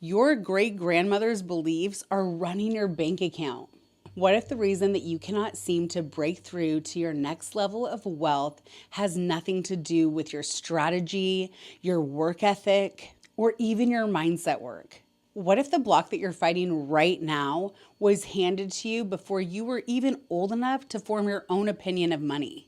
Your great-grandmother's beliefs are running your bank account. What if the reason that you cannot seem to break through to your next level of wealth has nothing to do with your strategy, your work ethic, or even your mindset work? What if the block that you're fighting right now was handed to you before you were even old enough to form your own opinion of money?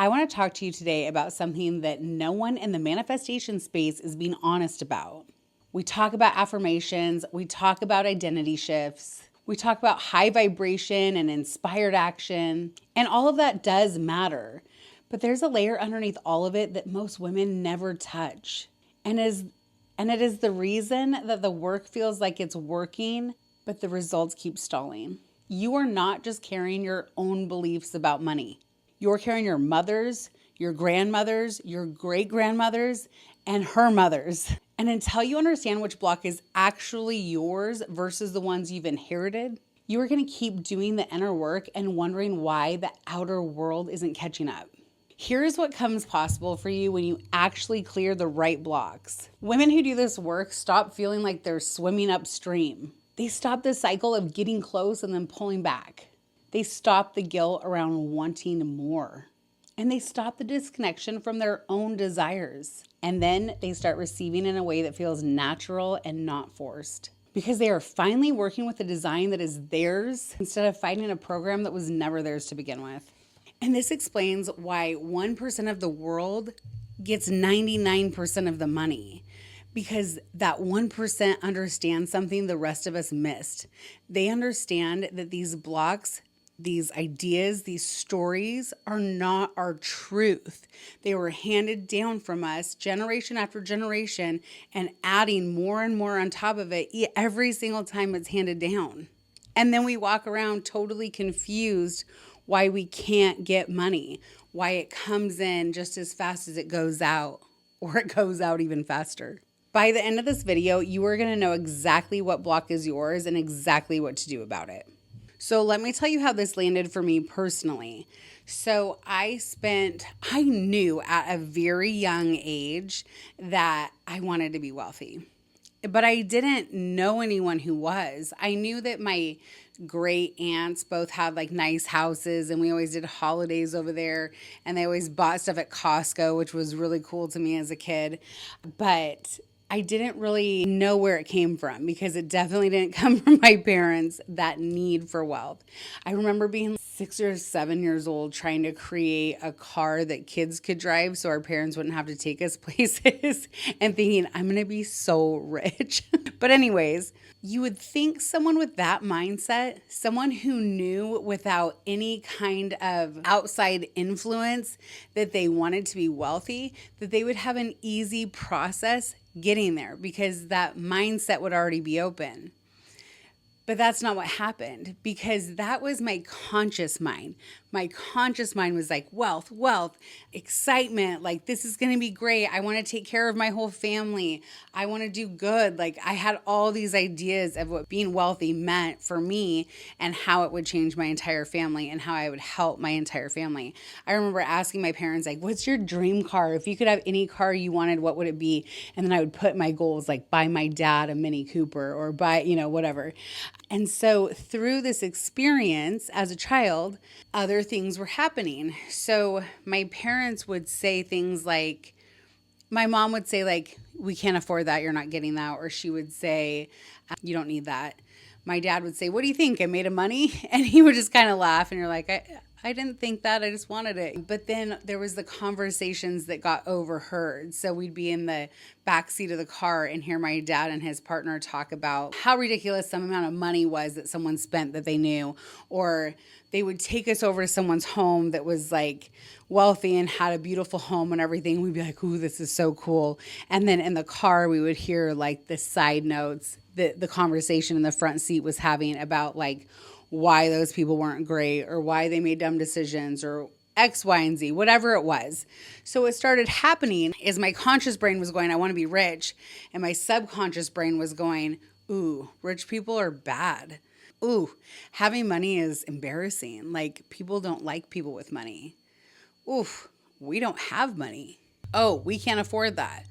I want to talk to you today about something that no one in the manifestation space is being honest about. We talk about affirmations, we talk about identity shifts, we talk about high vibration and inspired action, and all of that does matter. But there's a layer underneath all of it that most women never touch. And it is the reason that the work feels like it's working, but the results keep stalling. You are not just carrying your own beliefs about money. You're carrying your mother's, your grandmother's, your great-grandmother's, and her mother's. And until you understand which block is actually yours versus the ones you've inherited, you are going to keep doing the inner work and wondering why the outer world isn't catching up. Here's what comes possible for you when you actually clear the right blocks. Women who do this work stop feeling like they're swimming upstream. They stop the cycle of getting close and then pulling back. They stop the guilt around wanting more. And they stop the disconnection from their own desires. And then they start receiving in a way that feels natural and not forced. Because they are finally working with a design that is theirs instead of fighting a program that was never theirs to begin with. And this explains why 1% of the world gets 99% of the money. Because that 1% understands something the rest of us missed. They understand that these blocks, these ideas, these stories are not our truth. They were handed down from us generation after generation and adding more and more on top of it every single time it's handed down. And then we walk around totally confused why we can't get money, why it comes in just as fast as it goes out, or it goes out even faster. By the end of this video, you are going to know exactly what block is yours and exactly what to do about it. So let me tell you how this landed for me personally. So I knew at a very young age that I wanted to be wealthy, but I didn't know anyone who was. I knew that my great aunts both had like nice houses and we always did holidays over there and they always bought stuff at Costco, which was really cool to me as a kid. But I didn't really know where it came from because it definitely didn't come from my parents, that need for wealth. I remember being 6 or 7 years old trying to create a car that kids could drive so our parents wouldn't have to take us places and thinking, I'm going to be so rich. But anyways, you would think someone with that mindset, someone who knew without any kind of outside influence that they wanted to be wealthy, that they would have an easy process getting there because that mindset would already be open. But that's not what happened because that was my conscious mind. My conscious mind was like wealth, excitement, like this is going to be great. I want to take care of my whole family. I want to do good. Like I had all these ideas of what being wealthy meant for me and how it would change my entire family and how I would help my entire family. I remember asking my parents, like, what's your dream car? If you could have any car you wanted, what would it be? And then I would put my goals like buy my dad a Mini Cooper or buy, whatever. And so through this experience as a child, other things were happening. So my parents would say things like, my mom would say like, we can't afford that, you're not getting that. Or she would say, you don't need that. My dad would say, what do you think? I made of money? And he would just kind of laugh and you're like, I didn't think that. I just wanted it. But then there was the conversations that got overheard. So we'd be in the back seat of the car and hear my dad and his partner talk about how ridiculous some amount of money was that someone spent that they knew. Or they would take us over to someone's home that was like wealthy and had a beautiful home and everything. We'd be like, ooh, this is so cool. And then in the car, we would hear like the side notes that the conversation in the front seat was having about like, why those people weren't great or why they made dumb decisions or X, Y, and Z, whatever it was. So what started happening is my conscious brain was going, I want to be rich. And my subconscious brain was going, ooh, rich people are bad. Ooh, having money is embarrassing. Like, people don't like people with money. Oof, we don't have money. Oh, we can't afford that.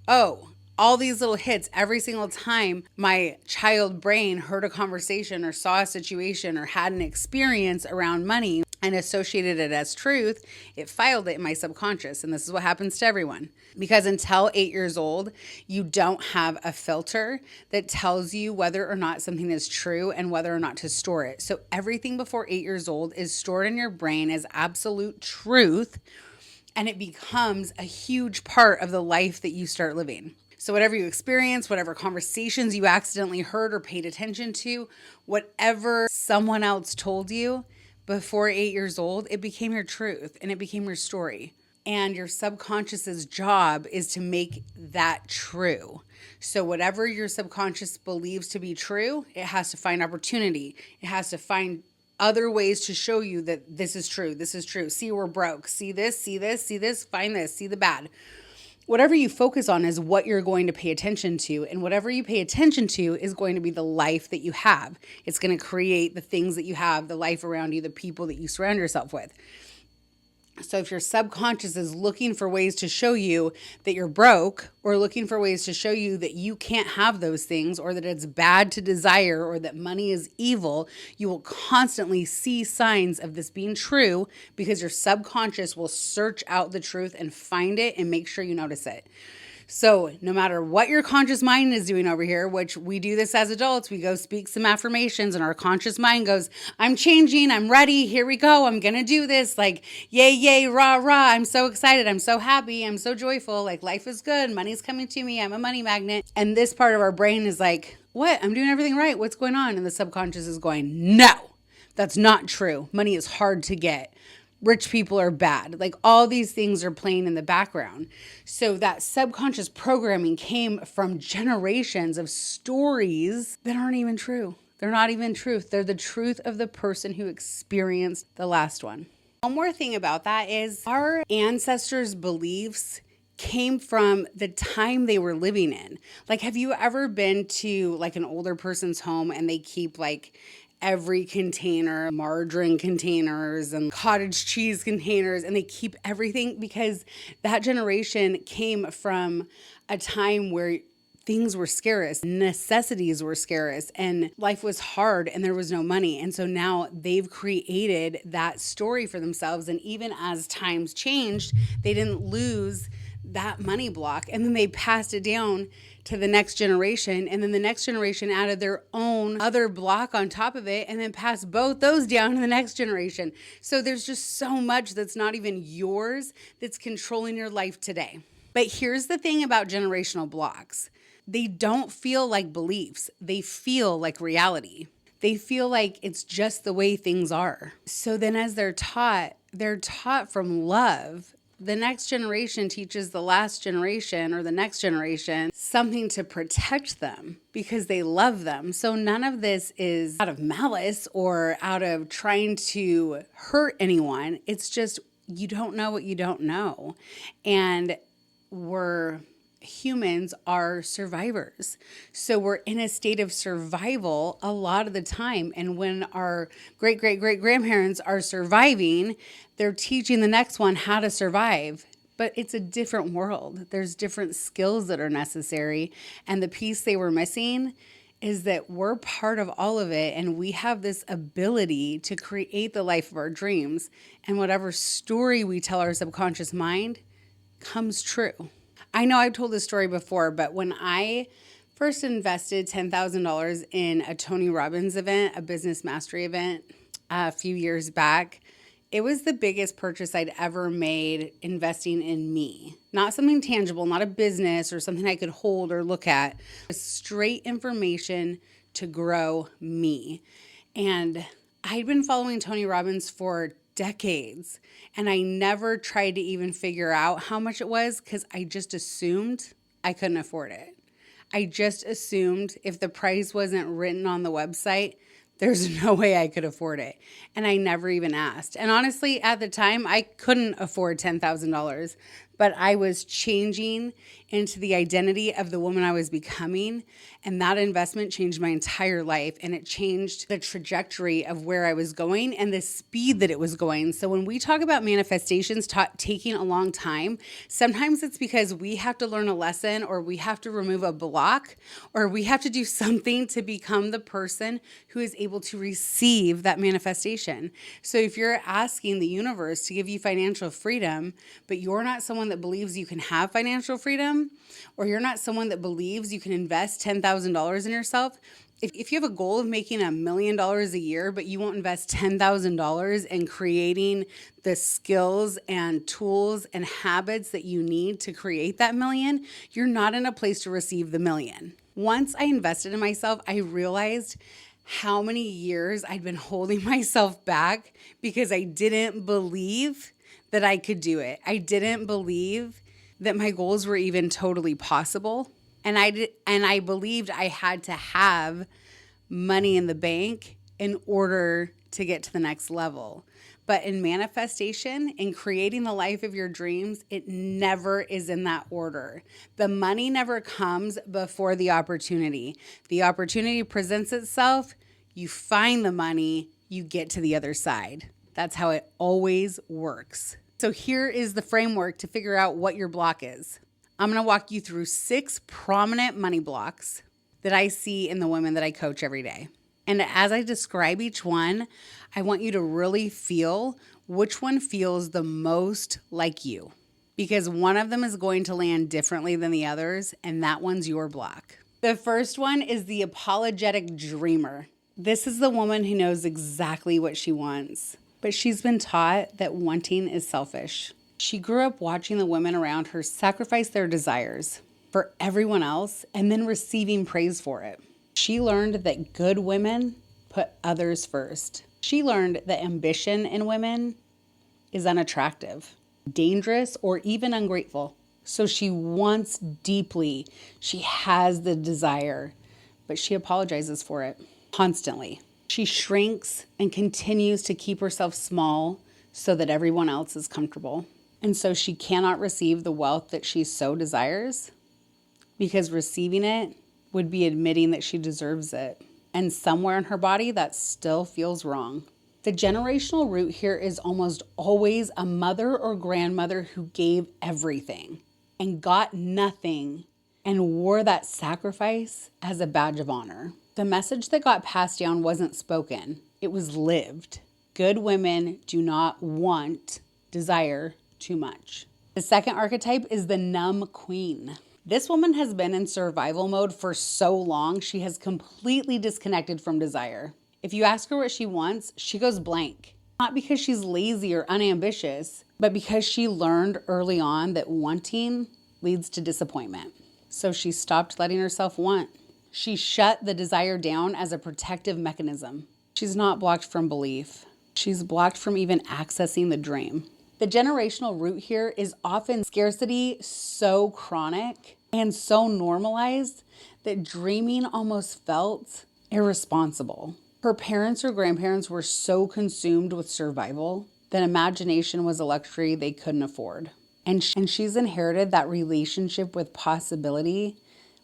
Oh, all these little hits every single time my child brain heard a conversation or saw a situation or had an experience around money and associated it as truth, it filed it in my subconscious. And this is what happens to everyone. Because until 8 years old, you don't have a filter that tells you whether or not something is true and whether or not to store it. So everything before 8 years old is stored in your brain as absolute truth, and it becomes a huge part of the life that you start living. So whatever you experience, whatever conversations you accidentally heard or paid attention to, whatever someone else told you before 8 years old, it became your truth and it became your story. And your subconscious's job is to make that true. So whatever your subconscious believes to be true, it has to find opportunity. It has to find other ways to show you that this is true. This is true. See, we're broke. See this, see this, see this, find this, see the bad. Whatever you focus on is what you're going to pay attention to. And whatever you pay attention to is going to be the life that you have. It's going to create the things that you have, the life around you, the people that you surround yourself with. So if your subconscious is looking for ways to show you that you're broke, or looking for ways to show you that you can't have those things, or that it's bad to desire, or that money is evil, you will constantly see signs of this being true, because your subconscious will search out the truth and find it and make sure you notice it. So no matter what your conscious mind is doing over here, which we do this as adults, we go speak some affirmations and our conscious mind goes, I'm changing, I'm ready, here we go, I'm going to do this, like, yay, yay, rah, rah, I'm so excited, I'm so happy, I'm so joyful, like life is good, money's coming to me, I'm a money magnet. And this part of our brain is like, what? I'm doing everything right, what's going on? And the subconscious is going, no, that's not true. Money is hard to get. Rich people are bad. Like, all these things are playing in the background. So that subconscious programming came from generations of stories that aren't even true. They're not even truth. They're the truth of the person who experienced the last one. One more thing about that is our ancestors' beliefs came from the time they were living in. Like, have you ever been to like an older person's home and they keep like every container, margarine containers and cottage cheese containers, and they keep everything? Because that generation came from a time where things were scarce, necessities were scarce, and life was hard and there was no money. And so now they've created that story for themselves. And even as times changed, they didn't lose that money block. And then they passed it down to the next generation. And then the next generation added their own other block on top of it and then passed both those down to the next generation. So there's just so much that's not even yours that's controlling your life today. But here's the thing about generational blocks. They don't feel like beliefs. They feel like reality. They feel like it's just the way things are. So then as they're taught from love. The next generation teaches the last generation or the next generation something to protect them because they love them. So none of this is out of malice or out of trying to hurt anyone. It's just you don't know what you don't know. And humans are survivors. So we're in a state of survival a lot of the time. And when our great-great-great-grandparents are surviving, they're teaching the next one how to survive. But it's a different world. There's different skills that are necessary. And the piece they were missing is that we're part of all of it. And we have this ability to create the life of our dreams. And whatever story we tell our subconscious mind comes true. I know I've told this story before, but when I first invested $10,000 in a Tony Robbins event, a business mastery event, a few years back, it was the biggest purchase I'd ever made investing in me. Not something tangible, not a business or something I could hold or look at. Straight information to grow me. And I'd been following Tony Robbins for decades, and I never tried to even figure out how much it was because I just assumed I couldn't afford it. I just assumed if the price wasn't written on the website, there's no way I could afford it. And I never even asked. And honestly, at the time, I couldn't afford $10,000. but I was changing into the identity of the woman I was becoming. And that investment changed my entire life. And it changed the trajectory of where I was going and the speed that it was going. So when we talk about manifestations taking a long time, sometimes it's because we have to learn a lesson, or we have to remove a block, or we have to do something to become the person who is able to receive that manifestation. So if you're asking the universe to give you financial freedom, but you're not someone that believes you can have financial freedom, or you're not someone that believes you can invest $10,000 in yourself, if you have a goal of making $1 million a year, but you won't invest $10,000 in creating the skills and tools and habits that you need to create that million, you're not in a place to receive the million. Once I invested in myself, I realized how many years I'd been holding myself back because I didn't believe that I could do it. I didn't believe that my goals were even totally possible. And I believed I had to have money in the bank in order to get to the next level. But in manifestation, in creating the life of your dreams, it never is in that order. The money never comes before the opportunity. The opportunity presents itself, you find the money, you get to the other side. That's how it always works. So here is the framework to figure out what your block is. I'm going to walk you through 6 prominent money blocks that I see in the women that I coach every day. And as I describe each one, I want you to really feel which one feels the most like you, because one of them is going to land differently than the others, and that one's your block. The first one is the apologetic dreamer. This is the woman who knows exactly what she wants, but she's been taught that wanting is selfish. She grew up watching the women around her sacrifice their desires for everyone else and then receiving praise for it. She learned that good women put others first. She learned that ambition in women is unattractive, dangerous, or even ungrateful. So she wants deeply. She has the desire, but she apologizes for it constantly. She shrinks and continues to keep herself small so that everyone else is comfortable. And so she cannot receive the wealth that she so desires, because receiving it would be admitting that she deserves it. And somewhere in her body, that still feels wrong. The generational root here is almost always a mother or grandmother who gave everything and got nothing and wore that sacrifice as a badge of honor. The message that got passed down wasn't spoken, it was lived. Good women do not desire too much. The second archetype is the numb queen. This woman has been in survival mode for so long, she has completely disconnected from desire. If you ask her what she wants, she goes blank. Not because she's lazy or unambitious, but because she learned early on that wanting leads to disappointment. So she stopped letting herself want. She shut the desire down as a protective mechanism. She's not blocked from belief. She's blocked from even accessing the dream. The generational root here is often scarcity so chronic and so normalized that dreaming almost felt irresponsible. Her parents or grandparents were so consumed with survival that imagination was a luxury they couldn't afford. And she's inherited that relationship with possibility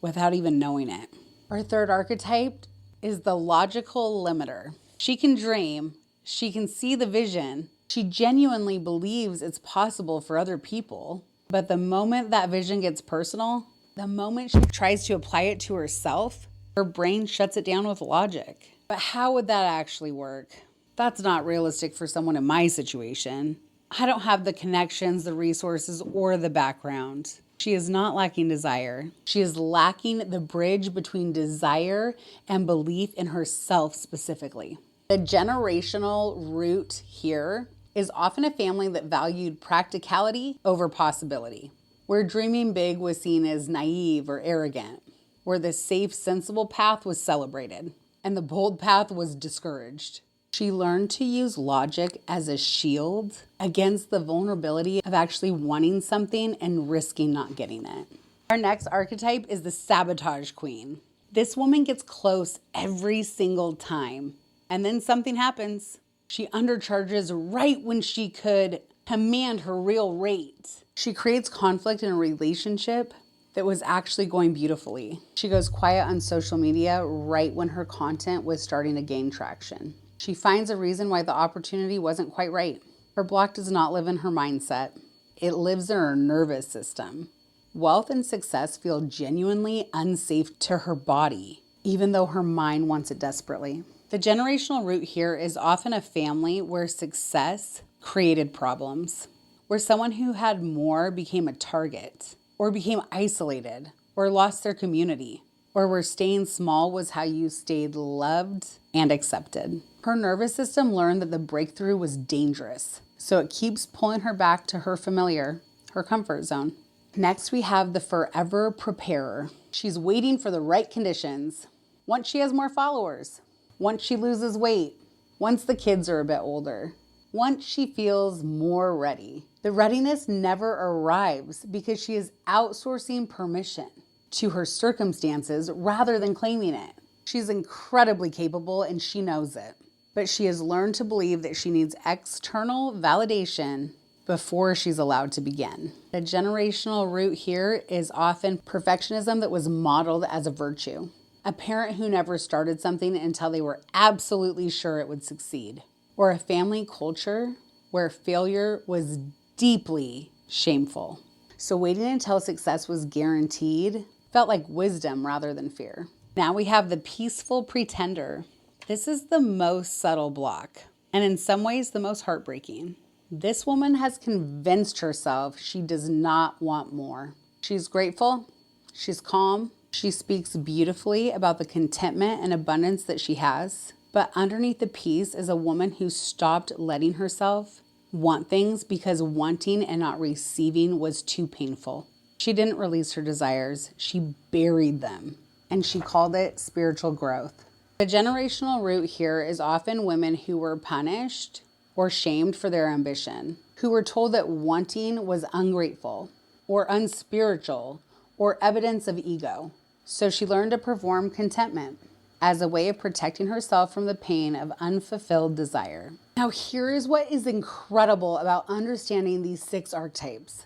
without even knowing it. Our third archetype is the logical limiter. She can dream, she can see the vision, she genuinely believes it's possible for other people, but the moment that vision gets personal, the moment she tries to apply it to herself, her brain shuts it down with logic. But how would that actually work? That's not realistic for someone in my situation. I don't have the connections, the resources, or the background. She is not lacking desire. She is lacking the bridge between desire and belief in herself specifically. The generational root here is often a family that valued practicality over possibility, where dreaming big was seen as naive or arrogant, where the safe, sensible path was celebrated and the bold path was discouraged. She learned to use logic as a shield against the vulnerability of actually wanting something and risking not getting it. Our next archetype is the sabotage queen. This woman gets close every single time, and then something happens. She undercharges right when she could command her real rate. She creates conflict in a relationship that was actually going beautifully. She goes quiet on social media right when her content was starting to gain traction. She finds a reason why the opportunity wasn't quite right. Her block does not live in her mindset. It lives in her nervous system. Wealth and success feel genuinely unsafe to her body, even though her mind wants it desperately. The generational root here is often a family where success created problems, where someone who had more became a target, or became isolated, or lost their community, or where staying small was how you stayed loved and accepted. Her nervous system learned that the breakthrough was dangerous, so it keeps pulling her back to her familiar, her comfort zone. Next, we have the forever preparer. She's waiting for the right conditions. Once she has more followers, once she loses weight, once the kids are a bit older, once she feels more ready. The readiness never arrives because she is outsourcing permission to her circumstances rather than claiming it. She's incredibly capable and she knows it, but she has learned to believe that she needs external validation before she's allowed to begin. The generational root here is often perfectionism that was modeled as a virtue. A parent who never started something until they were absolutely sure it would succeed. Or a family culture where failure was deeply shameful. So waiting until success was guaranteed felt like wisdom rather than fear. Now we have the peaceful pretender. This is the most subtle block, and in some ways the most heartbreaking. This woman has convinced herself she does not want more. She's grateful, she's calm, she speaks beautifully about the contentment and abundance that she has. But underneath the peace is a woman who stopped letting herself want things because wanting and not receiving was too painful. She didn't release her desires, she buried them, and she called it spiritual growth. The generational root here is often women who were punished or shamed for their ambition, who were told that wanting was ungrateful or unspiritual or evidence of ego. So she learned to perform contentment as a way of protecting herself from the pain of unfulfilled desire. Now, here is what is incredible about understanding these 6 archetypes.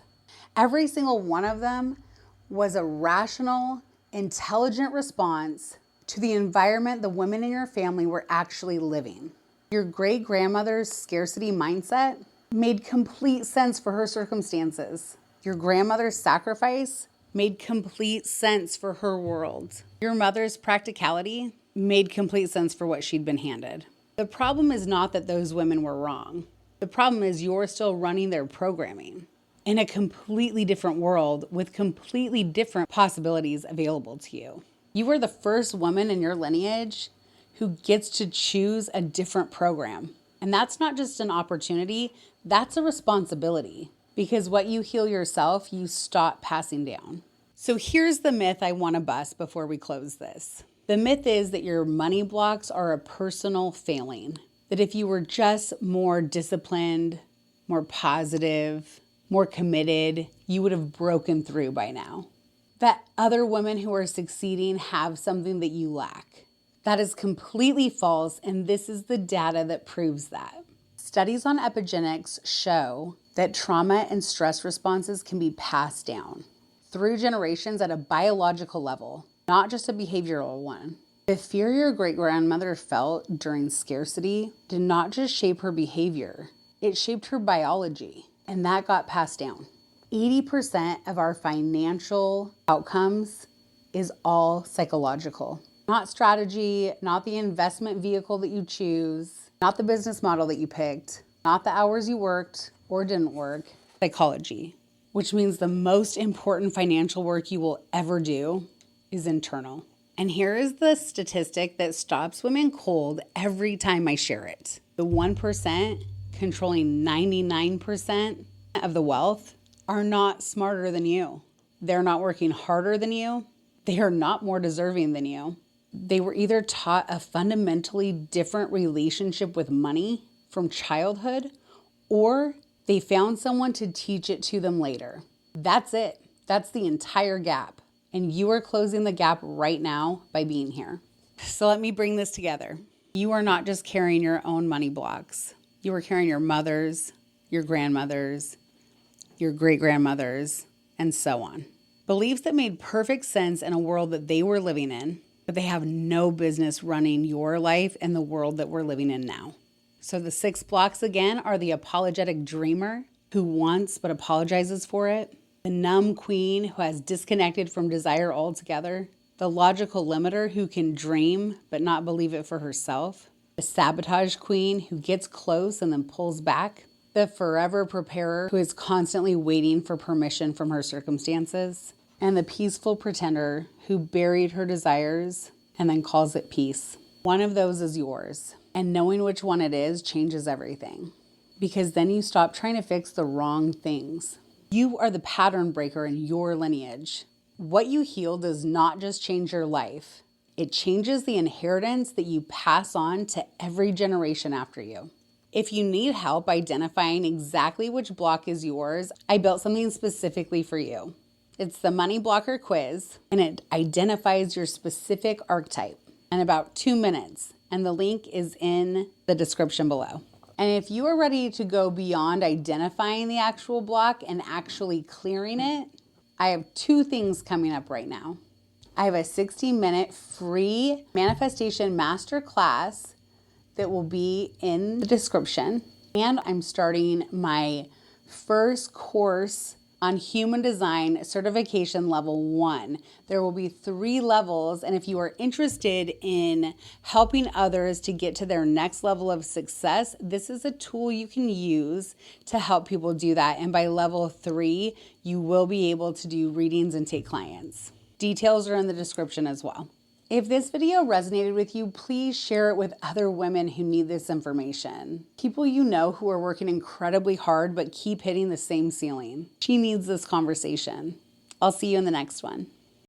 Every single one of them was a rational, intelligent response to the environment the women in your family were actually living. Your great-grandmother's scarcity mindset made complete sense for her circumstances. Your grandmother's sacrifice made complete sense for her world. Your mother's practicality made complete sense for what she'd been handed. The problem is not that those women were wrong. The problem is you're still running their programming in a completely different world with completely different possibilities available to you. You are the first woman in your lineage who gets to choose a different program. And that's not just an opportunity, that's a responsibility. Because what you heal yourself, you stop passing down. So here's the myth I want to bust before we close this. The myth is that your money blocks are a personal failing. That if you were just more disciplined, more positive, more committed, you would have broken through by now. That other women who are succeeding have something that you lack. That is completely false, and this is the data that proves that. Studies on epigenetics show that trauma and stress responses can be passed down through generations at a biological level, not just a behavioral one. The fear your great-grandmother felt during scarcity did not just shape her behavior, it shaped her biology, and that got passed down. 80% of our financial outcomes is all psychological. Not strategy, not the investment vehicle that you choose, not the business model that you picked, not the hours you worked or didn't work, psychology. Which means the most important financial work you will ever do is internal. And here is the statistic that stops women cold every time I share it. The 1% controlling 99% of the wealth are not smarter than you. They're not working harder than you. They are not more deserving than you. They were either taught a fundamentally different relationship with money from childhood, or they found someone to teach it to them later. That's it. That's the entire gap. And you are closing the gap right now by being here. So let me bring this together. You are not just carrying your own money blocks. You are carrying your mother's, your grandmothers, your great-grandmothers, and so on. Beliefs that made perfect sense in a world that they were living in, but they have no business running your life and the world that we're living in now. So the 6 blocks again are the apologetic dreamer who wants but apologizes for it, the numb queen who has disconnected from desire altogether, the logical limiter who can dream but not believe it for herself, the sabotage queen who gets close and then pulls back, the forever preparer who is constantly waiting for permission from her circumstances, and the peaceful pretender who buried her desires and then calls it peace. One of those is yours, and knowing which one it is changes everything, because then you stop trying to fix the wrong things. You are the pattern breaker in your lineage. What you heal does not just change your life. It changes the inheritance that you pass on to every generation after you. If you need help identifying exactly which block is yours, I built something specifically for you. It's the Money Blocker Quiz, and it identifies your specific archetype in about 2 minutes, and the link is in the description below. And if you are ready to go beyond identifying the actual block and actually clearing it, I have 2 things coming up right now. I have a 60-minute free manifestation masterclass that will be in the description. And I'm starting my first course on human design certification level 1. There will be 3 levels. And if you are interested in helping others to get to their next level of success, this is a tool you can use to help people do that. And by level 3, you will be able to do readings and take clients. Details are in the description as well. If this video resonated with you, please share it with other women who need this information. People you know who are working incredibly hard but keep hitting the same ceiling. She needs this conversation. I'll see you in the next one.